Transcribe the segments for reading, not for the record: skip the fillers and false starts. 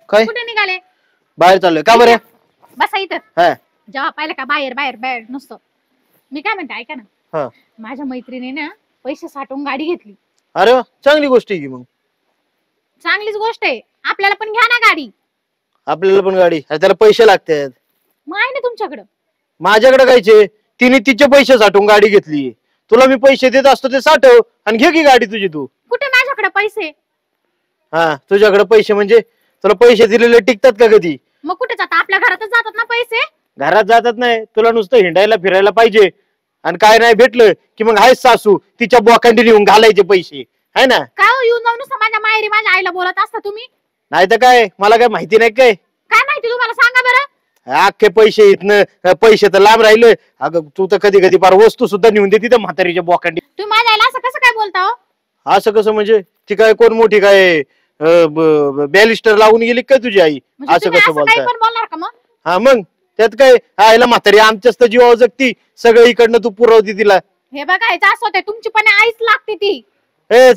काय कुठे निघाले? बाहेर चाललोय का बरं? बसा इथं. हा जेव्हा पाहिलं का बाहेर बाहेर बाहेर नुसतं. मी काय म्हणते ऐका ना, हा. माझ्या मैत्रिणीने ना पैसे साठवून गाडी घेतली. अरे वा, चांगली गोष्ट आहे की. मग चांगलीच गोष्ट आहे, आपल्याला पण घ्या ना गाडी. आपल्याला पण गाडी, त्याला पैसे लागतात. मग आहे ना तुमच्याकडं. माझ्याकडे कायचे? तिने तिचे पैसे साठवून गाडी घेतली. तुला मी पैसे देत असतो ते साठव आणि घे की गाडी तुझी तू. कुठे माझ्याकडे पैसे? हा, तुझ्याकडे पैसे म्हणजे तुला पैसे दिलेले टिकतात का कधी? मग कुठे जातात? आपल्या घरातच जातात ना पैसे. घरात जातात नाही, तुला नुसतं हिंडायला फिरायला पाहिजे. आणि काय नाही भेटलं की मग आहेच सासू, तिच्या बोकांडी नेऊन घालायचे पैसे, है ना? काय हो, येऊन जाऊन माझ्या माहेरी माझ्या आईला बोलत असता तुम्ही. नाही तर काय, मला काय माहिती नाही काय? काय माहिती तुम्हाला, सांगा बरं. अख्खे पैसे इथनं, पैसे तर लांब राहिले. अगं तू तर कधी कधी फार वस्तू सुद्धा नेऊन देते त्या म्हातारीच्या बोकांडी. तुम्ही माझ्या आईला असं कसं काय बोलता हो? असं कसं म्हणजे? ती काय कोण मोठी काय बॅलिस्टर लावून गेली काय तुझी आई? म्हणजे असं तुम्ही कसं असं काही बोलताय? पण बोलणार का मग? हा मग त्यात काय? आईला म्हातारी आमच्याच तर जीवावर जगती, सगळं इकडनं तू पुरवती तिला. हे बघा, ह्याचं असं होतंय, तुमची पण आईच लागते ती.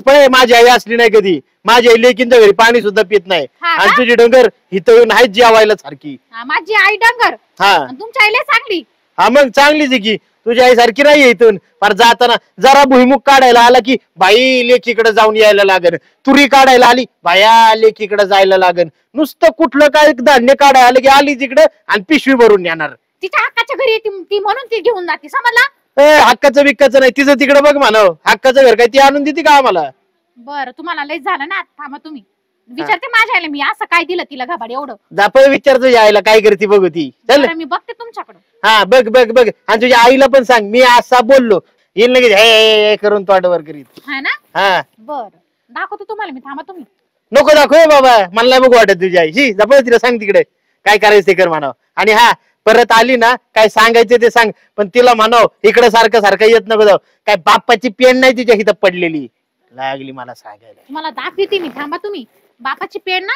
पण माझी आई असली नाही कधी. माझी आई लेकींच्या घरी पाणी सुद्धा पित नाही. हा का? आणि तुझी डंगर इथं येऊन आहेच जेवायला सारखी. हा, माझी आई डंगर हा आणि तुमची आई लय चांगली. हा, मग चांगलीच आहे की. तुझी आई सारखी नाही इथून फार जाताना जरा भुईमुख काढायला आला की बाई लेकीकडे जाऊन यायला लागन. तुरी काढायला आली बाया लेकीकडे जायला लागन. नुसतं कुठलं काय धान्य काढायला आलं की आली तिकडे आणि पिशवी भरून येणार. तिच्या हक्काच्या घरी येते ती म्हणून ती घेऊन जाते, समजला? हक्काचं बिक्काचं नाही, तिचं तिकडे बघ म्हणाव. हक्काचं घर काय ती आणून देते का आम्हाला? बरं, तुम्हाला लय झालं ना. थांबा, तुम्ही विचारते माझ्या आईला मी असं काय दिलं तिला घाबाड एवढं. जापळ विचारतो यायला काय करते बघू ती. चल बरं, मी बघते तुमच्याकडं. हा बघ बघ बघ, आणि तुझ्या आईला पण सांग मी असा बोललो. येईल लगेच हे करून तोंडावर करीत. हा ना. हा बरं, दाखवतो तुम्हाला मी. थांबा तुम्ही. नको दाखव बाबा, मला नाही बघू वाटत तुझी आई. शी जापळ तिला सांग तिकडे काय करायचं ते कर म्हणाव. आणि हा परत आली ना काय सांगायचं ते सांग, पण तिला म्हणाव इकडे सारखं सारखं येत नको जाऊ. काय बाप्पाची पेन नाही तिच्या हिथं पडलेली लागली मला सांगायला. तुम्हाला दाखवते मी. थांबा तुम्ही. बापाची पेड ना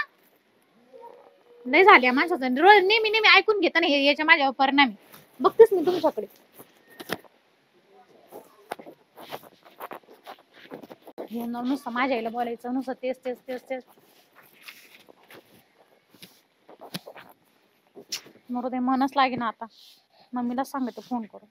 लय झाली माणसाचं. रोज नेहमी नेहमी ऐकून घेता ना याच्या माझ्यावर परिणाम. बघतेच मी तुमच्याकडे. नुसतं माझ्या आईला बोलायचं, नुसतं तेच तेच तेच तेच. मग ते मनच लागे ना आता. मम्मीला सांगते फोन करून.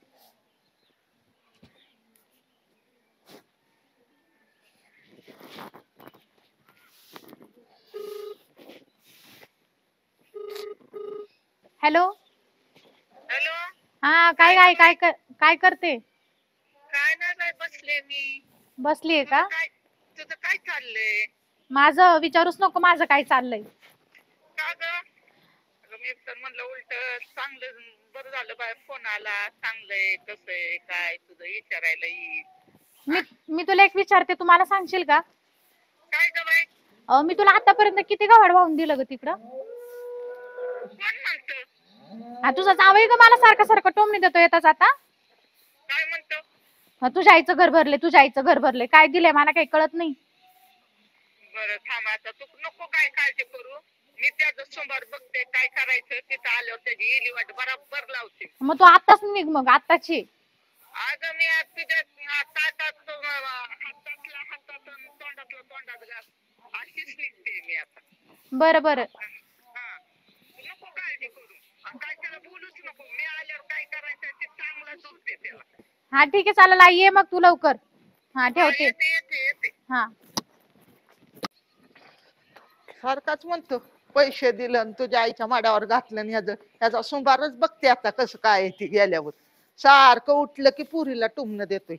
हॅलो. हॅलो. हा, काय काय काय काय करते? काय नाही बाई, बसले मी. बसलीये का? काय तुझं काय चाललंय? माझं विचारूच नको माझं काय चाललंय. का ग? मी तर म्हणलं उलट चांगलं, बरं झालं बाय फोन आला. चांगलंय कसंय काय तुझं विचारायला येईल. मी तुला एक विचारते, तुम्हाला सांगशील का? काय ग बाई? मी तुला आतापर्यंत किती गव्हाड वाहून दिलं ग तिकडं? कोण म्हणतो? तुझा जावई ग मला सारखं सारखं टोमणी देतो येताच आता. काय म्हणतो? तुझ्या आईचं घर भरले, तुझ्या आईचं घर भरले. काय दिलंय मला काही कळत नाही. बरं थांब आता, तू नको काय काळजी करू. मी त्याचं सोमवार बघते काय करायचं. तिथं आल्यावर त्याची येली वाट बरोबर लावते. मग तू आताच निघ मग, आताची. अगं मी आज तुझ्या हातातला हातात तोंडातला तोंडात घाल अशीच निघते मी आता. बरं बरं. हा, नको काळजी करू. काय त्याला बोलूच नको. मी आल्यावर काय करायचं ते चांगलं झोपते त्याला. हा ठीक आहे, चालेल आई, ये मग तू लवकर. हा ठेवते. येते. हा. सारखाच म्हणतो पैसे दिलं आणि तुझ्या आईच्या माड्यावर घातलं आणि ह्याचा सुंबारच बघते आता कसं काय आहे ती गेल्यावर. सारखं उठलं की पुरीला टुमणं देतोय.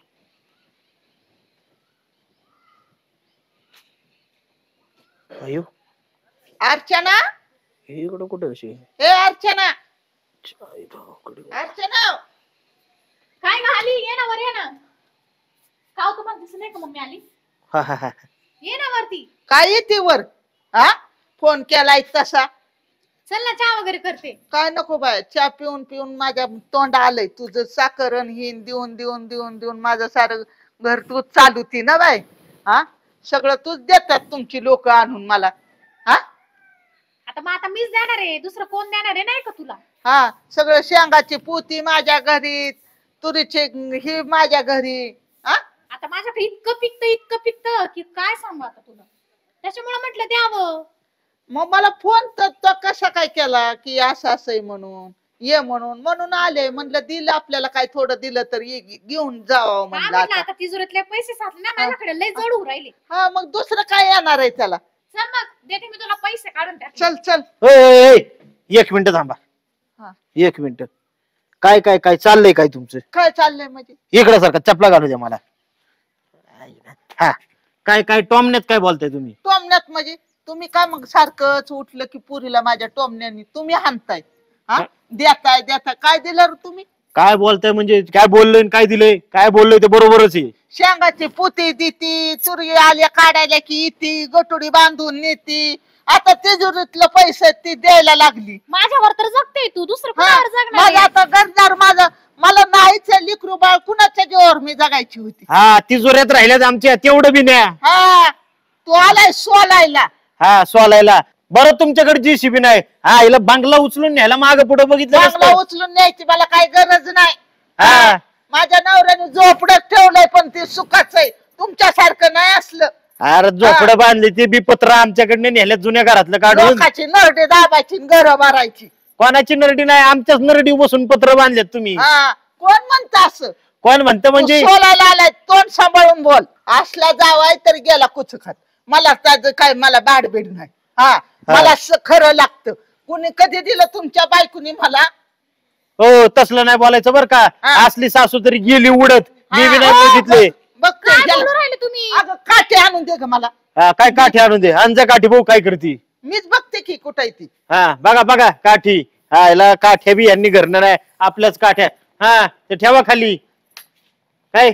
अयो अर्चना, इकडं कुठं अशी? हे अर्चना, अर्चना. काय ग आली? ये ना वर, ये ना. का तुम्हाला दिसत नाही का मम्मी आली? हा हा हा. ये ना वरती. काय येते वर? हा, फोन केलाय तसा. चल ना, चहा वगैरे करते. काय नको बाय, चहा पिऊन पिऊन माझ्या तोंड आलंय. तुझं साखरण हिन देऊन देऊन देऊन देऊन माझं सारं घर तूच चालूती ना बाय. हा, सगळं तूच देतात तुमची लोक आणून मला. हा, आता मग आता मीच देणार आहे, दुसरं कोण देणार आहे? नाही का तुला? हा, सगळं शेंगाची पोती माझ्या घरी, तुरीचे ही माझ्या घरी. हा, आता माझ्याकडे इतकं पिकत की काय सांगू आता तुला. त्याच्यामुळे म्हटलं द्यावं. मग मला फोन तर तो कसा काय केला की असं असं आहे म्हणून ये म्हणून आले. म्हणलं दिलं आपल्याला काय थोडं दिलं तर घेऊन जावं म्हणलं आता. आता तिजोरीतले पैसे साचले ना माझ्याकडे लय जड होऊ राहिले. हा मग दुसरं काय येणार आहे त्याला. चल मग देते मी तुला पैसे काढून टाक. चल चल ओय, एक मिनिट थांबा. हा. 1 मिनिट. काय काय काय चाललंय काय तुमचं? काय चाललंय म्हणजे इकडे सारखा चपला घालू द्या मला. हा काय काय टॉमण्यात काय बोलताय तुम्ही? टोमण्यात म्हणजे तुम्ही काय मग सारखंच उठलं की पुरीला माझ्या टोमण्यानी तुम्ही हाणताय. हा देताय काय दिलं रे तुम्ही? काय बोलताय म्हणजे काय बोललोय आणि काय दिलंय? काय बोललोय ते बरोबरच आहे. शेंगाची पुती देती, चुरी आल्या काढायला की येते, गटुडी बांधून नेती. आता तिजोरीतलं पैसे ती द्यायला लागली. माझ्यावर तर जगते तू, दुसरं हा, कुणावर जगणार माझं आहे? आता गरजार मला नाहीच लिकरू बाळ कुणाच्या जीवावर मी जगायची होती. हा तिजोऱ्यात राहिल्यात आमच्या तेवढं बी न्या. हा तू आलाय सोलायला. हा सोलायला. बरं तुमच्याकडे जीसीबी नाही. हा हिला बांगला उचलून न्यायला माग पुढे बघितलं बांगला नसतं. उचलून न्यायची मला काही गरज नाही. हा. माझ्या नवऱ्याने झोपडत ठेवलंय पण ते सुखाच आहे. तुमच्यासारखं नाही असलं. अरे झोपडं बांधली ते बी पत्र आमच्याकडनं नेल्यात जुन्या घरातलं काढून. लोकाची नरडे दाबायची घर मारायची. कोणाची नरडी नाही, आमच्याच नरडी बसून पत्र बांधलेत तुम्ही. हा कोण म्हणत असं? कोण म्हणतं म्हणजे? तू सोलायला आलाय तोंड सांभाळून बोल. असला जावाय तर गेला कुच खात. मला त्याचं काय मला बाडबीड नाही. हा मला खरं लागतं. कुणी कधी दिलं तुमच्या बायकोनी मला? हो तसलं नाही बोलायचं बरं का. हा. असली सासू तरी गेली उडत. मी बी नाही हा, बघितले. बघते काय गेला. बोलू राहिले तुम्ही? अगं काठी आणून दे ग मला. हा, काय काठी आणून दे. अंजा काठी भाऊ काय करती? मीच बघते की कुठे ती. हा बघा बघा काठी. हा याला काठ्या बी यांनी घरनं नाही, आपल्याच काठ्या. हा ते ठेवा खाली. काय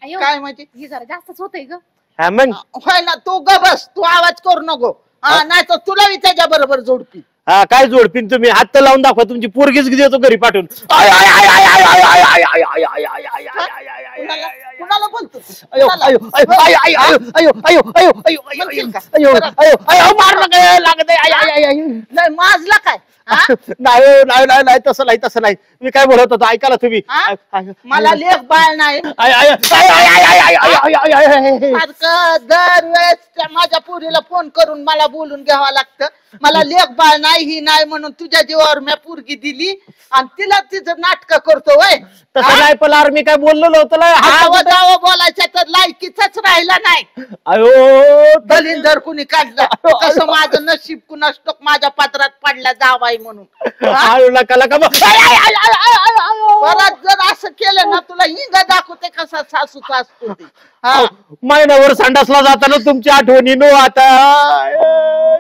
अयो, काय म्हणजे? हे जरा जास्तच होतंय ग. हा मग होय ना तू ग बस. तू आवाज करू नको. हा नाही तर तुला मी त्याच्या बरोबर जोडपी. हा काय जोडपीन तुम्ही? हात तर लावून दाखवा. तुमची पोरगीच देतो घरी पाठवून. I, I, I, I, I, I, I, I, I, I, I, I, I, I, I, I, I, कुणाला आय, आय. कुणाला बोलतो तू? अयो कुणाला? अयो अयो अयो अयो अयो अयो अयो अयो अयो म्हणशील का? अयो अयो अयो मारलं काय लागत आहे. I, I, I, I. नाही माजला काय? हा? नाही नाही नाही नाही तसं नाही तसं नाही. मी काय बोलत होतो ऐकायला तुम्ही. हा? आय, आय, मला लेख बाळ नाही. I, I, I, I, I, I, I, I, I, I, I, I. सारखं दरवेळेस त्या माझ्या पोरीला फोन करून मला बोलून घ्यावं लागतं. मला लेख बाळ नाही ही नाही म्हणून तुझ्या जीवावर मी पोरगी दिली आणि तिला तिचं नाटक करतो वय. तसं नाही पण मी काय बोललो नव्हतं लय. आवाज आवा बोलायचं तर लायकीच राहिला नाही. अयो दलिंदर कुणी काढलं तसं माझं नशीब कुणास ठाऊक माझ्या पात्रात पडला जावाई म्हणून. हा? आळू नका नका मग. I, I, I, I, I, I, I. परत जर असं केलं ना तुला हिंग दाखवते कसा सासूचा असतो ते. हा महिन्यावर संडासला जाताना तुमची आठवणी नो आता.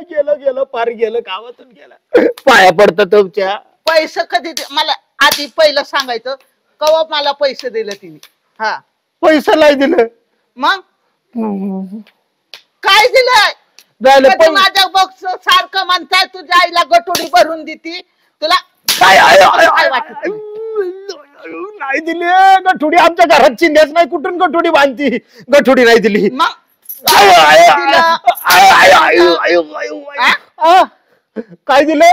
गेलं गेलं पार गेलं गावातून गेलं. पाया पडतं तुमच्या. पैसे कधी मला आधी पहिलं सांगायचं कवा मला पैसे दिले तिने. हा पैसा नाही दिलं. मग काय दिलंय? झालं कधी माझ्या बॉक्स सारखं म्हणताय तुझ्या आईला गटोडी भरून देती तुला काय काय वाटत? नाही दिली गठुडी. आमच्या घरात चिंध्याच नाही. कुठून गठुडी बांधती? गठुडी नाही दिली. मग काय दिलं?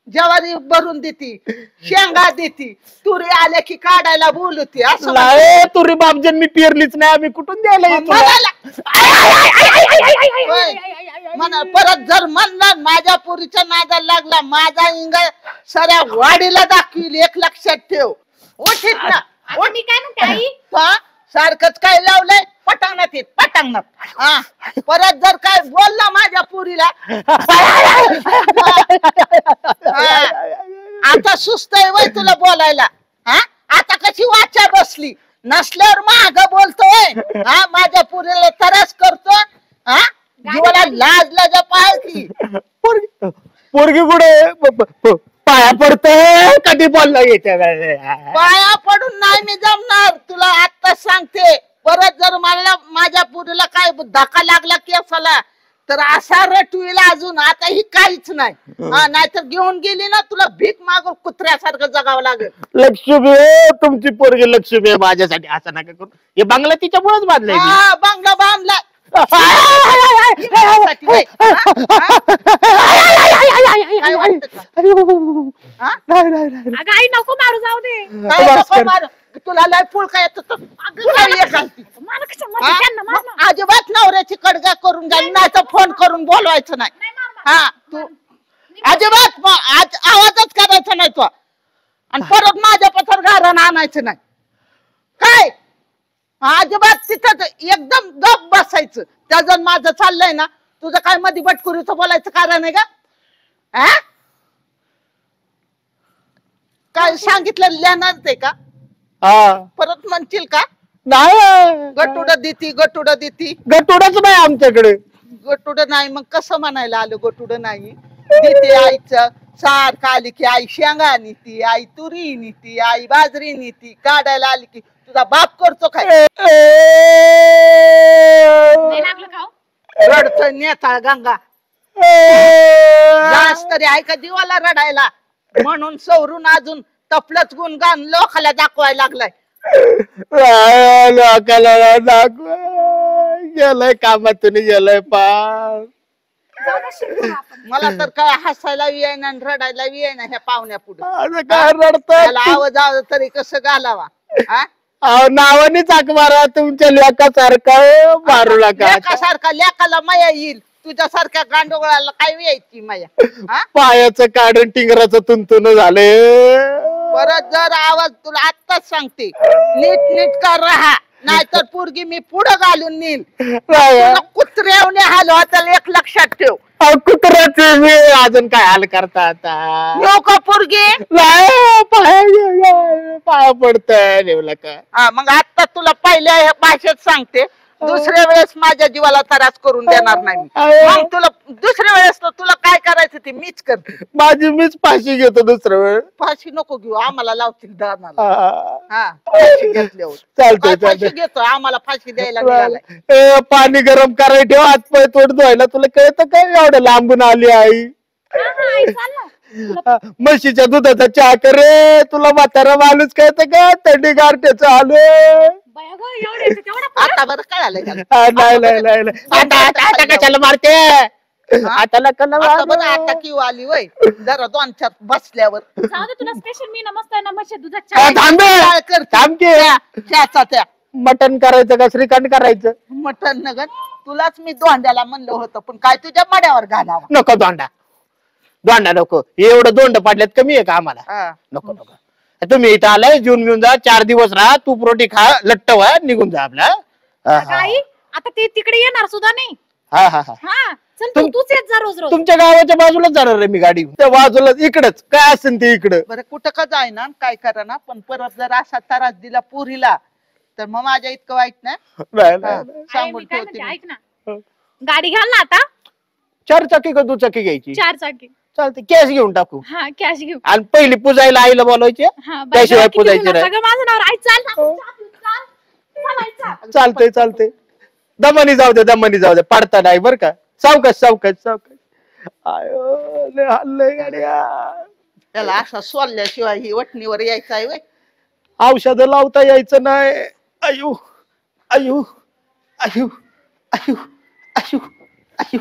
ज्वारी भरून देती, शेंगा देती, तुरी आल्या की काढायला बोलती असं नाही तुरी बापजन मी पेरलीच नाही. आम्ही कुठून द्यायला येतो? म्हणा परत जर म्हणलं माझ्या पुरीच्या नादाला लागला माझा इंग सऱ्या वाडीला दाखवील. एक लक्षात ठेव. उठीत ना आता मी काय म्हणते आई? हा सारखंच काय लावलंय पटांगणात येत पटांगणात. हा परत जर काय बोलला माझ्या पुरीला आता सुस्त आहे वय तुला बोलायला. हा आता कशी वाचा बसली नसल्यावर माग बोलतोय. हा माझ्या पुरीला त्रास करतो. हा जीवाला लाज लाजा पाहिजे. पोरगी कुठे पाया पडतोय? कधी बोलला येते? पाया पडून नाही मी जमणार तुला आता सांगते. परत जर मला माझ्या पुरीला काय धक्का लागला केसाला तर असा रटवीला अजून आता ही काहीच नाही. हा नाहीतर घेऊन गेली ना तुला भीक मागून कुत्र्यासारखं जगावं लागेल. लक्ष्मी तुमची पोरगी लक्ष्मी आहे माझ्यासाठी. असं नका करू. हे बंगला तिच्यामुळेच बांधलाय मी. हा बांगला बांधला अगं आई नको मारू, जाऊ दे. तुला लय फुल काय येत मला कसं मारू? त्यांना मार ना. अजिबात नवऱ्याची कडगा करून जाईल नाही तर फोन करून बोलवायचं नाही. नाही मार, मार. हा तू अजिबात आज आवाजच करायचा नाही तो आणि परत माझ्या पथर घरानं आणायचं नाही काय अजिबात तिथं एकदम गप बसायचं त्याचं माझं चाललंय ना तुझं काय मध्ये बटकुरीचं बोलायचं कारण आहे का हा काय सांगितलं लिहिणार ते का हा परत म्हणशील का नाही गटुड देती गटुड देती गटोडाच नाही आमच्याकडे. गटुड नाही मग कसं म्हणायला आलं गटुड नाही देते आईचं सारखं आली की आई शेंगा नेती आई तुरी नेती आई बाजरी नेती काढायला आली की तुझा बाप करतो काय नाही लागलं का हो? रडतोय नेता गंगा जास्त तरी आहे का जीवाला रडायला म्हणून सवरून अजून तपलच गुणगान लोकाला दाखवायला लागलाय लोकाला दाखव गेलंय कामातून गेलंय पार. जाऊ दे, शिकू आपण. मला तर काय हसायला येईना आणि रडायला येईना ह्या पाहुण्या पुढे असं काय रडत त्याला आवाज आवाज तरी कसं घालावा हा? नावाने चाक मारा तुमच्या लेकासारखं मारू नका. लेकासारखा लेकाला माया येईल तुझ्यासारख्या गांडोळाला काय यायची माया हा? पायाचं काढून टिंगराचं तुंतुन झाले. परत जर आवाज तुला आत्ताच सांगते नीट नीट कर राहा नाहीतर पोरगी मी पुढं घालून नेईल कुत्र्यावने हलवा तर एक लक्षात ठेव कुत्र्याचे मी अजून काय हाल करता आता नको पोरगी नाही, पाया पडतंय नेवला का हा मग आता तुला पहिल्या ह्या भाषेत सांगते दुसऱ्या वेळेस माझ्या जीवाला त्रास करून देणार नाही मी. मग तुला दुसऱ्या वेळेस तर तुला काय करायचं ते मीच कर माझी मीच फाशी घेतो दुसऱ्या वेळ. फाशी नको घेऊ आम्हाला लावतील दानाला हा. हा फाशी घेतल्यावर चालतंय काय फाशी चालतंय. घेतो आम्हाला फाशी द्यायला निघालाय पाणी गरम करायला ठेव हात पाय तोड धुवायला. तुला कळतं काय एवढं लांबून आली आई. हा, हा, आई, चाल ना. म्हशीच्या दुधाचा चहा करे तुला म्हातारा माणूस कळतं का थंडी गारठ्याचं आलो. बया गं, एवढं येतं तेवढं परत? आता बरं कळालंय का? नाही नाही नाही नाही. आता कशाला मारते आता कला आता बरं आता किंवा आली वय जरा दोन चार बसल्यावर जाऊ दे, तुला स्पेशल मी नमस्ते नमस्ते दुधात चहा. काय करते? थांब की चहाचा त्या मटन करायचं का श्रीखंड करायचं. मटण नगन तुलाच मी दोंड्याला म्हणलं होतं पण काय तुझ्या मड्यावर घालावा नको दोंडा दोंडा नको एवढं दोंड पाडल्यात कमी आहे का आम्हाला. हा. नको नको तुम्ही इथं आलाय जेवून घेऊन जा 4 दिवस राहा तू रोटी खा लट्ट व्हा निघून जा आपला. अगं आई, आता ते तिकडे येणार सुद्धा नाही. हा हा हा हा चल तूच येत जा रोज रोज. तुमच्या गावाच्या बाजूलाच जाणार आहे मी गाडी त्या बाजूला इकडच काय असेल ते इकडं. बरं कुठं का जायना काय करा ना पण परत जर असा त्रास दिला पुरीला तर मग माझ्या इतकं वाईट नाही नाही, हा, नाही, नाही. आई, सांगून मी काय ठेवते म्हणते, मी. ऐक ना, गाडी घाल ना आता 4 चाकी का 2 चाकी घ्यायची 4 चाकी. चालते कॅश घेऊन टाकू हा कॅश घेऊ. आणि पहिली पूजायला आईला बोलवायचे. हा बाई, त्याशिवाय किती पुजायची बोलणार? नाही. सगळं माझं नाव आई चाल ना, चाल. चालतंय चालतंय दमानी जाऊ दे दमानी जाऊ दे पडता नाही बर का. सावकाश सावकाश सावकाश. आयो लय हल्लय गाड्या. त्याला असा सोडल्याशिवाय ही वटणीवर यायचं आहे वय औषध लावता यायचं नाही. अयो अयो अयो अयो अयो अयो